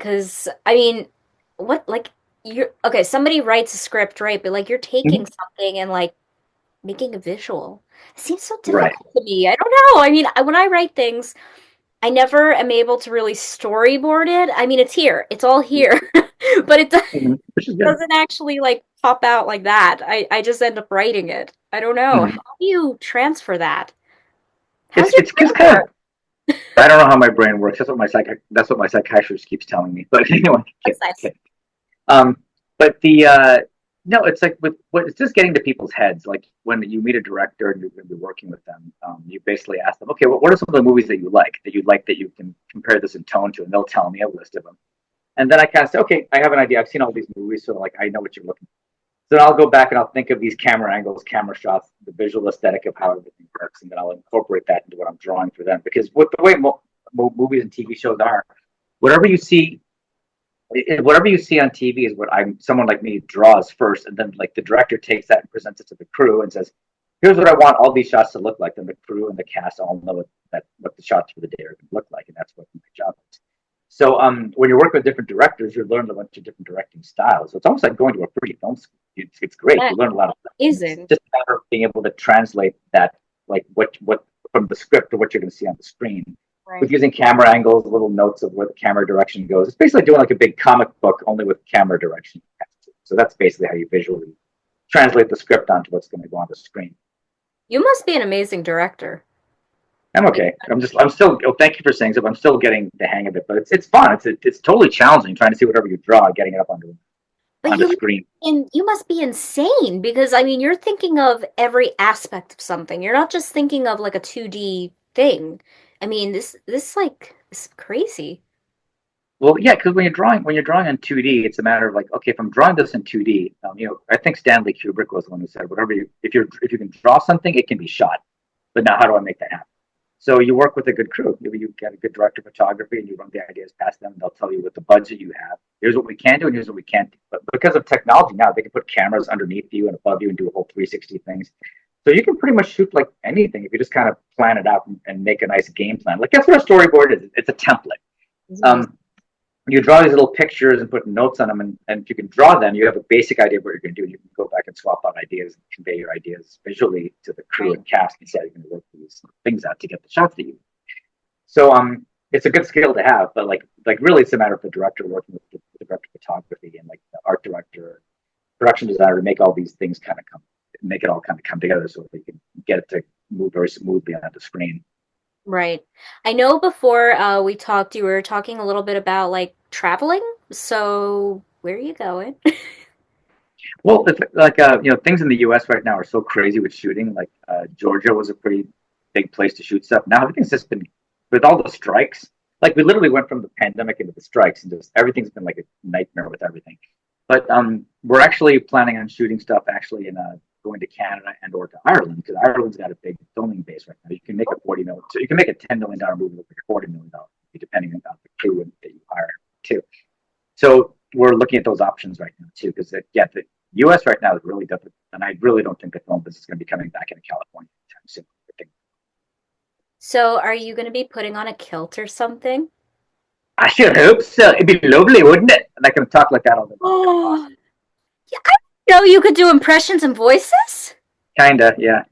Because, I mean, what, like, you're, okay, somebody writes a script, right? But, like, you're taking Mhm. something and, like, making a visual. It seems so Right. difficult to me. I don't know. I mean, when I write things, I never am able to really storyboard it. I mean, it's here, it's all here, but Mhm. Which is good. doesn't actually, like, pop out like that. I just end up writing it. I don't know. How Mhm. do you transfer that? It's How's your it's just brain kind of work? I don't know how my brain works. That's what my psychiatrist keeps telling me. But anyway, That's kidding, nice. kidding. But the no, it's like with what it's just getting to people's heads. Like when you meet a director and you're going to be working with them, you basically ask them, okay, what are some of the movies that you like that you can compare this in tone to, and they'll tell me a list of them. And then I kind of say, okay, I have an idea. I've seen all these movies, so like I know what you're looking for. So then I'll go back and I'll think of these camera angles, camera shots, the visual aesthetic of how everything works, and then I'll incorporate that into what I'm drawing for them. Because with the way movies and TV shows are, whatever you see whatever you see on TV is what someone like me draws first, and then like the director takes that and presents it to the crew and says, "Here's what I want all these shots to look like." Then the crew and the cast all know what the shots for the day are going to look like, and that's what my job is. So when you're working with different directors, you learn a bunch of different directing styles. So it's almost like going to a free film school. It's great. That's You learn a lot of stuff. And it's amazing. just a matter of being able to translate that, like what from the script to what you're going to see on the screen with Right. using camera angles, little notes of where the camera direction goes. It's basically doing like a big comic book only with camera direction. So that's basically how you visually translate the script onto what's going to go on the screen. You must be an amazing director. I'm okay. I'm still. Oh, thank you for saying so. I'm still getting the hang of it, but it's fun. It's totally challenging trying to see whatever you draw, getting it up But onto screen. you must be insane because I mean you're thinking of every aspect of something. You're not just thinking of like a 2D thing. I mean this like is crazy. Well, yeah, because when you're drawing in 2D, it's a matter of like, okay, if I'm drawing this in 2D, I think Stanley Kubrick was the one who said, whatever if you can draw something, it can be shot. But now, how do I make that happen? So you work with a good crew. You get a good director of photography, and you run the ideas past them. They'll tell you what the budget you have. Here's what we can do, and here's what we can't do. But because of technology now, they can put cameras underneath you and above you and do a whole 360 things. So you can pretty much shoot like anything if you just kind of plan it out and make a nice game plan. Like that's what a storyboard is. It's a template. It's amazing. Um, you draw these little pictures and put notes on them, and if you can draw them, you have a basic idea of what you're going to do. And you can go back and swap out ideas and convey your ideas visually to the crew Right. and cast and say you're going to work these things out to get the shots that you. So it's a good skill to have, but like really, it's a matter of the director working with the director of photography and like the art director, production designer to make all these things kind of make it all kind of come together so they can get it to move very smoothly on the screen. Right. I know before we talked you were talking a little bit about like traveling. So where are you going? Well, like things in the U.S. right now are so crazy with shooting. Like Georgia was a pretty big place to shoot stuff. Now everything's just been with all the strikes. Like we literally went from the pandemic into the strikes, and just everything's been like a nightmare with everything. But we're actually planning on shooting stuff actually in going to Canada and or to Ireland because Ireland's got a big filming base right now. You can make a 40 million, so you can make a $10 million movie look like a $40 million movie depending on the crew that you hire too. So we're looking at those options right now too, because yeah, the U.S. right now is really difficult, and I really don't think the film business is going to be coming back into California anytime soon. I think So are you going to be putting on a kilt or something? I should hope so. It'd be lovely, wouldn't it? And I can talk like that all the time. Oh, Awesome. yeah, I didn't know you could do impressions and voices. Kinda, yeah.